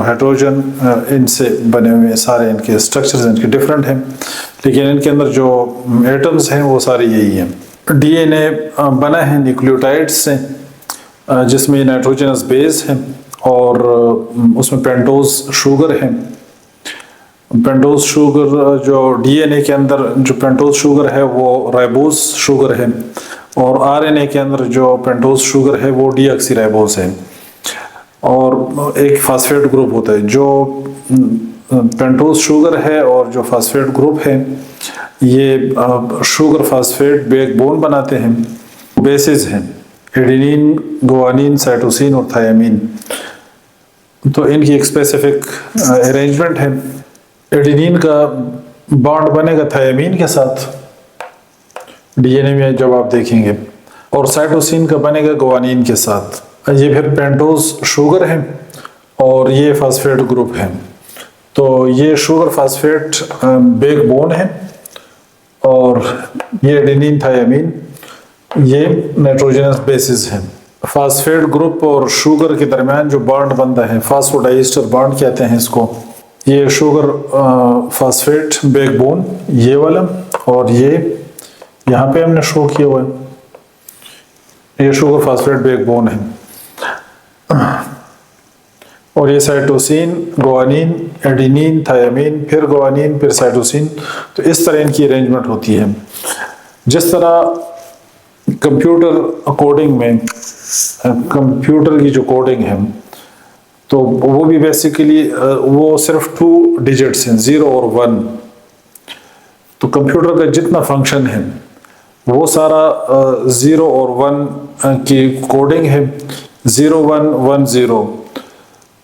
Hydrogen ان سے بنے ہوئے سارے ان کے اسٹرکچرز ان کے ڈفرینٹ ہیں، لیکن ان کے اندر جو ایٹمز ہیں وہ سارے یہی ہیں۔ ڈی این اے بنا ہے نیوکلیوٹائڈ سے، جس میں نائٹروجنس بیس ہے اور اس میں پینٹوز شوگر ہے۔ پینٹوز شوگر جو ڈی این اے کے اندر جو پینٹوز شوگر ہے وہ رائبوز شوگر ہے، اور آر این اے کے اندر جو پینٹوز شوگر ہے وہ ڈی آکسی رائبوز ہے، اور ایک فاسفیٹ گروپ ہوتا ہے۔ جو پینٹوز شوگر ہے اور جو فاسفیٹ گروپ ہے یہ شوگر فاسفیٹ بیک بون بناتے ہیں، بیسز ہیں ایڈینین، گوانین، سائٹوسین اور تھائامین۔ تو ان کی ایک اسپیسیفک ارینجمنٹ ہے۔ ایڈینین کا بانڈ بنے گا تھائامین کے ساتھ ڈی این اے میں جب آپ دیکھیں گے، اور سائٹوسین کا بنے گا گوانین کے ساتھ۔ یہ پھر پینٹوز شوگر ہے اور یہ فاسفیٹ گروپ ہے۔ تو یہ شوگر فاسفیٹ بیک بون ہے، اور یہ ایڈینین تھائامین یہ نائٹروجنس بیسز ہیں۔ فاسفیٹ گروپ اور شوگر کے درمیان جو بانڈ بنتا ہے فاسفوڈائی ایسٹر بانڈ کہتے ہیں اس کو۔ یہ شوگر فاسفیٹ بیک بون یہ والا، اور یہ یہاں پہ ہم نے شو کیا ہوا ہے، یہ شوگر فاسفیٹ بیک بون ہے، اور یہ سائٹوسین، گوانین، ایڈینین، تھائامین، پھر گوانین، پھر سائٹوسین۔ تو اس طرح ان کی ارینجمنٹ ہوتی ہے۔ جس طرح کمپیوٹر کوڈنگ میں کمپیوٹر کی جو کوڈنگ ہے تو وہ بھی بیسیکلی وہ صرف 2 ڈیجٹس ہیں، 0 اور 1۔ تو کمپیوٹر کا جتنا فنکشن ہے وہ سارا 0 اور 1 کی کوڈنگ ہے۔ 0 1 1 0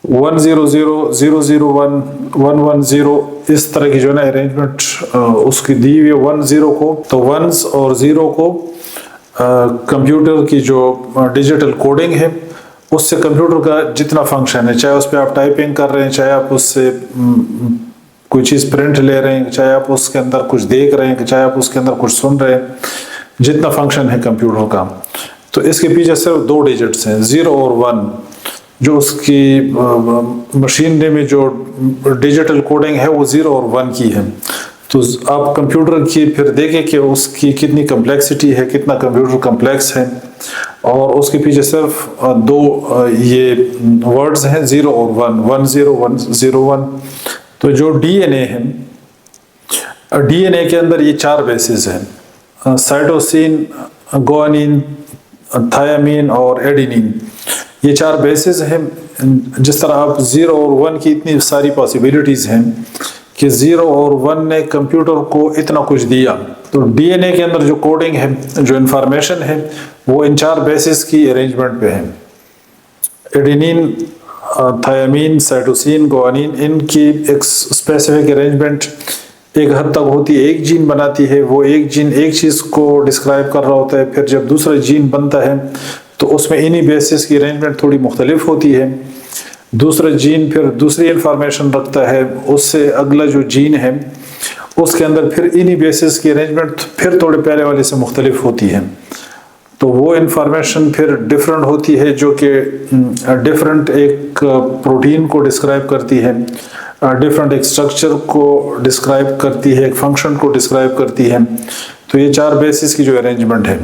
1 0 0 0 0 1 1 1 0 اس طرح کی جو ہے نا ارینجمنٹ اس کی دی ہوئی ہے۔ 1 0 کو تو 1s اور 0 کو کمپیوٹر کی جو ڈیجیٹل کوڈنگ ہے اس سے کمپیوٹر کا جتنا فنکشن ہے، چاہے اس پہ آپ ٹائپنگ کر رہے ہیں، چاہے آپ اس سے کوئی چیز پرنٹ لے رہے ہیں، چاہے آپ اس کے اندر کچھ دیکھ رہے ہیں، چاہے آپ اس کے اندر کچھ سن رہے ہیں، جتنا فنکشن ہے کمپیوٹر کا، تو اس کے پیچھے صرف 2 ڈیجٹس ہیں، 0 اور 1۔ جو اس کی مشینری میں جو ڈیجیٹل کوڈنگ ہے وہ 0 اور 1 کی ہے۔ تو آپ کمپیوٹر کی پھر دیکھیں کہ اس کی کتنی کمپلیکسٹی ہے، کتنا کمپیوٹر کمپلیکس ہے، اور اس کے پیچھے صرف 2 یہ ورڈز ہیں 0 اور 1، 1 0 1 0 1۔ تو جو ڈی این اے ہے، ڈی این اے کے اندر یہ 4 بیسز ہیں، سائٹوسین، گوانین، تھائامین اور ایڈینین۔ یہ 4 بیسز ہیں۔ جس طرح آپ 0 اور 1 کی اتنی ساری پاسیبلٹیز ہیں کہ 0 اور 1 نے کمپیوٹر کو اتنا کچھ دیا، تو ڈی این اے کے اندر جو کوڈنگ ہے، جو انفارمیشن ہے، وہ ان 4 بیسز کی ارینجمنٹ پہ ہے۔ ایڈینین، تھائامین، سائٹوسین، گوانین، ان کی ایک اسپیسیفک ارینجمنٹ ایک حد تک ہوتی ہے۔ ایک جین بناتی ہے، وہ ایک جین ایک چیز کو ڈسکرائب کر رہا ہوتا ہے، پھر جب دوسرا جین بنتا ہے تو اس میں انہی بیسز کی ارینجمنٹ تھوڑی مختلف ہوتی ہے۔ دوسرا جین پھر دوسری انفارمیشن رکھتا ہے، اس سے اگلا جو جین ہے اس کے اندر پھر انہی بیسز کی ارینجمنٹ پھر تھوڑے پہلے والے سے مختلف ہوتی ہے۔ تو وہ انفارمیشن پھر ڈیفرنٹ ہوتی ہے، جو کہ ڈیفرنٹ ایک پروٹین کو ڈسکرائب کرتی ہے، ڈیفرنٹ ایک اسٹرکچر کو ڈسکرائب کرتی ہے، ایک فنکشن کو ڈسکرائب کرتی ہے۔ تو یہ 4 بیسز کی جو ارینجمنٹ ہے،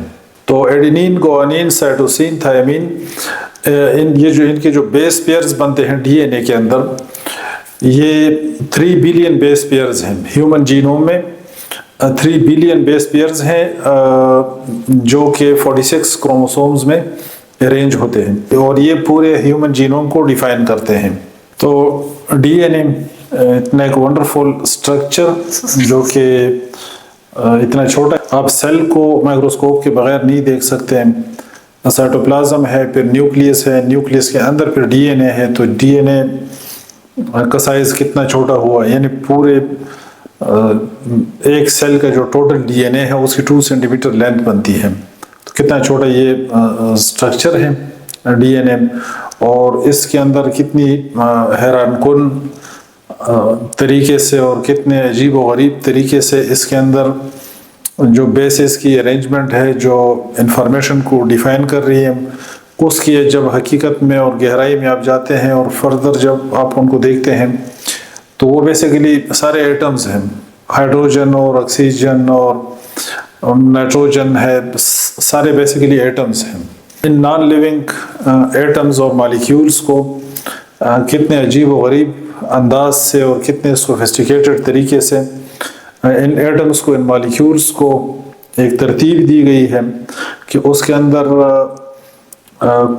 تو ایڈینین، گوانین، سائٹوسین، تھائامین، ان کے جو بیس پیئرز بنتے ہیں ڈی این اے کے اندر، یہ 3 بلین بیس پیئرز ہیں۔ ہیومن جینوم میں 3 بلین بیس پیئرز ہیں جو کہ 46 کروموسومز میں ارینج ہوتے ہیں، اور یہ پورے ہیومن جینوم کو ڈیفائن کرتے ہیں۔ تو ڈی این اے اتنا ایک ونڈرفل اسٹرکچر جو کہ اتنا چھوٹا ہے، آپ سیل کو مائکروسکوپ کے بغیر نہیں دیکھ سکتے ہیں۔ سائٹوپلازم ہے، پھر نیوکلیس ہے، نیوکلیس کے اندر پھر ڈی این اے ہے، تو ڈی این اے کا سائز کتنا چھوٹا ہوا، یعنی پورے ایک سیل کا جو ٹوٹل ڈی این اے ہے اس کی 2 سینٹی میٹر لینتھ بنتی ہے۔ تو کتنا چھوٹا یہ اسٹرکچر ہے ڈی این اے، اور اس کے اندر کتنی حیران کن طریقے سے اور کتنے عجیب و غریب طریقے سے اس کے اندر جو بیسز کی ارینجمنٹ ہے جو انفارمیشن کو ڈیفائن کر رہی ہے، اس کی جب حقیقت میں اور گہرائی میں آپ جاتے ہیں اور فردر جب آپ ان کو دیکھتے ہیں تو وہ بیسیکلی سارے ایٹمز ہیں، ہائیڈروجن اور آکسیجن اور نائٹروجن ہے، سارے بیسیکلی ایٹمز ہیں۔ ان نان لیونگ ایٹمز اور مالیکیولز کو کتنے عجیب و غریب انداز سے اور کتنے سوفسٹیکیٹڈ طریقے سے ان ایٹمز کو، ان مالیکیولز کو ایک ترتیب دی گئی ہے کہ اس کے اندر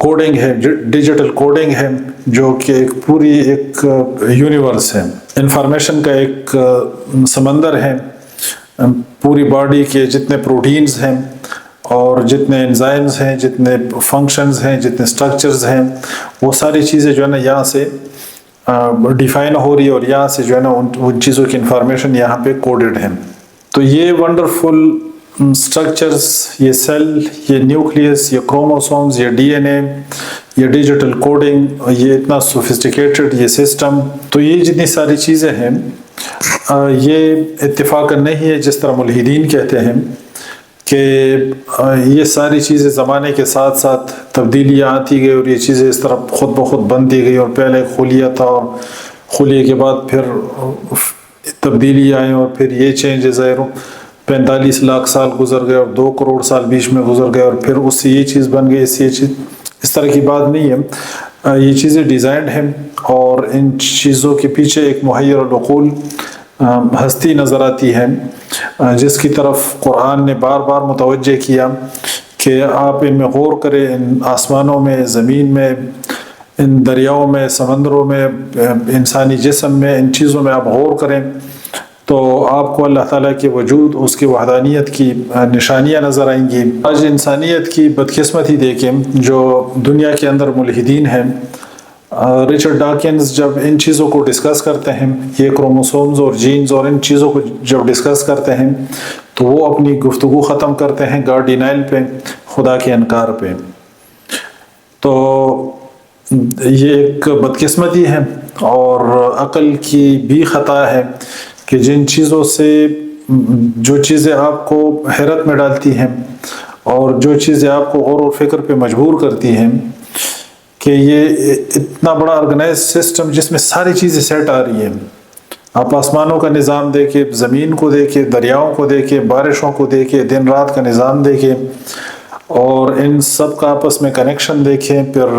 کوڈنگ ہے، ڈیجیٹل کوڈنگ ہے، جو کہ ایک پوری ایک یونیورس ہے، انفارمیشن کا ایک سمندر ہے۔ پوری باڈی کے جتنے پروٹینز ہیں اور جتنے انزائمز ہیں، جتنے فنکشنز ہیں، جتنے سٹرکچرز ہیں، وہ ساری چیزیں جو ہے نا یہاں سے ڈیفائن ہو رہی ہے، اور یہاں سے جو ہے نا ان چیزوں کی انفارمیشن یہاں پہ کوڈڈ ہے۔ تو یہ ونڈرفل سٹرکچرز، یہ سیل، یہ نیوکلیس، یہ کروموسومز، یہ ڈی این اے، یہ ڈیجیٹل کوڈنگ، یہ اتنا سوفسٹیکیٹڈ یہ سسٹم، تو یہ جتنی ساری چیزیں ہیں یہ اتفاقاً نہیں ہے جس طرح ملحدین کہتے ہیں کہ یہ ساری چیزیں زمانے کے ساتھ ساتھ تبدیلیاں آتی گئی اور یہ چیزیں اس طرح خود بخود بنتی گئی، اور پہلے خلیہ تھا اور خلیہ کے بعد پھر تبدیلی آئیں اور پھر یہ چینجز آئے، 45 لاکھ سال گزر گئے اور 2 کروڑ سال بیچ میں گزر گئے اور پھر اس سے یہ چیز بن گئی، اس سے یہ چیز، اس طرح کی بات نہیں ہے۔ یہ چیزیں ڈیزائنڈ ہیں اور ان چیزوں کے پیچھے ایک محیر العقول ہستی نظر آتی ہے، جس کی طرف قرآن نے بار بار متوجہ کیا کہ آپ ان میں غور کریں، ان آسمانوں میں، زمین میں، ان دریاؤں میں، سمندروں میں، انسانی جسم میں، ان چیزوں میں آپ غور کریں تو آپ کو اللہ تعالیٰ کے وجود، اس کی وحدانیت کی نشانیاں نظر آئیں گی۔ آج انسانیت کی بدقسمتی دیکھیں، جو دنیا کے اندر ملحدین ہیں، رچرڈ ڈاکنز جب ان چیزوں کو ڈسکس کرتے ہیں، یہ کروموسومز اور جینز اور ان چیزوں کو جب ڈسکس کرتے ہیں تو وہ اپنی گفتگو ختم کرتے ہیں گاڈ ڈینائل پہ، خدا کے انکار پہ۔ تو یہ ایک بدقسمتی ہے اور عقل کی بھی خطا ہے کہ جن چیزوں سے، جو چیزیں آپ کو حیرت میں ڈالتی ہیں اور جو چیزیں آپ کو غور و فکر پہ مجبور کرتی ہیں کہ یہ اتنا بڑا آرگنائز سسٹم جس میں ساری چیزیں سیٹ آ رہی ہیں، آپ آسمانوں کا نظام دیکھیں، زمین کو دیکھیں، دریاؤں کو دیکھیں، بارشوں کو دیکھیں، دن رات کا نظام دیکھیں اور ان سب کا آپس میں کنیکشن دیکھیں، پھر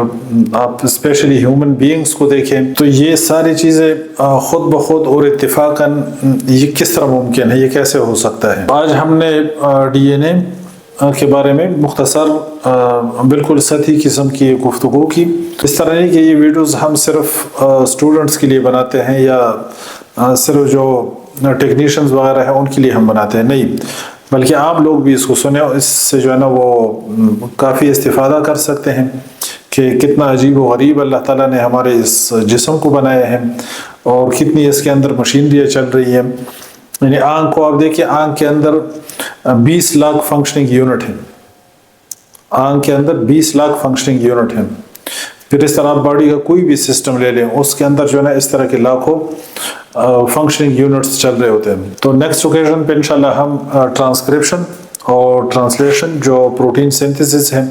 آپ اسپیشلی ہیومن بینگز کو دیکھیں، تو یہ ساری چیزیں خود بخود اور اتفاقاً یہ کس طرح ممکن ہے، یہ کیسے ہو سکتا ہے۔ آج ہم نے ڈی این اے کے بارے میں مختصر بالکل سطحی قسم کی گفتگو کی۔ اس طرح نہیں کہ یہ ویڈیوز ہم صرف اسٹوڈنٹس کے لیے بناتے ہیں یا صرف جو ٹیکنیشینز وغیرہ ہیں ان کے لیے ہم بناتے ہیں، نہیں، بلکہ آپ لوگ بھی اس کو سنیں، اس سے جو ہے نا وہ کافی استفادہ کر سکتے ہیں کہ کتنا عجیب و غریب اللہ تعالیٰ نے ہمارے اس جسم کو بنایا ہے اور کتنی اس کے اندر مشینریاں چل رہی ہیں۔ یعنی آنکھ کو آپ دیکھیں، آنکھ کے اندر 20 لاکھ فنکشننگ یونٹ ہیں، آنکھ کے اندر 20 لاکھ فنکشننگ یونٹ ہیں۔ پھر اس طرح آپ باڈی کا کوئی بھی سسٹم لے لیں، اس کے اندر جو ہے نا اس طرح کے لاکھوں فنکشننگ یونٹس چل رہے ہوتے ہیں۔ تو نیکسٹ اوکیزن پہ انشاءاللہ ہم ٹرانسکرپشن اور ٹرانسلیشن جو پروٹین سنتھسس ہے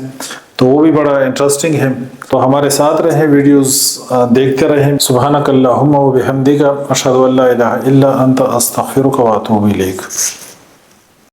تو وہ بھی بڑا انٹرسٹنگ ہے، تو ہمارے ساتھ رہیں، ویڈیوز دیکھتے رہیں۔ سبحانک اللہم و بحمدک، اشہد ان لا الہ الا انت، استغفرک و اتوب الیک۔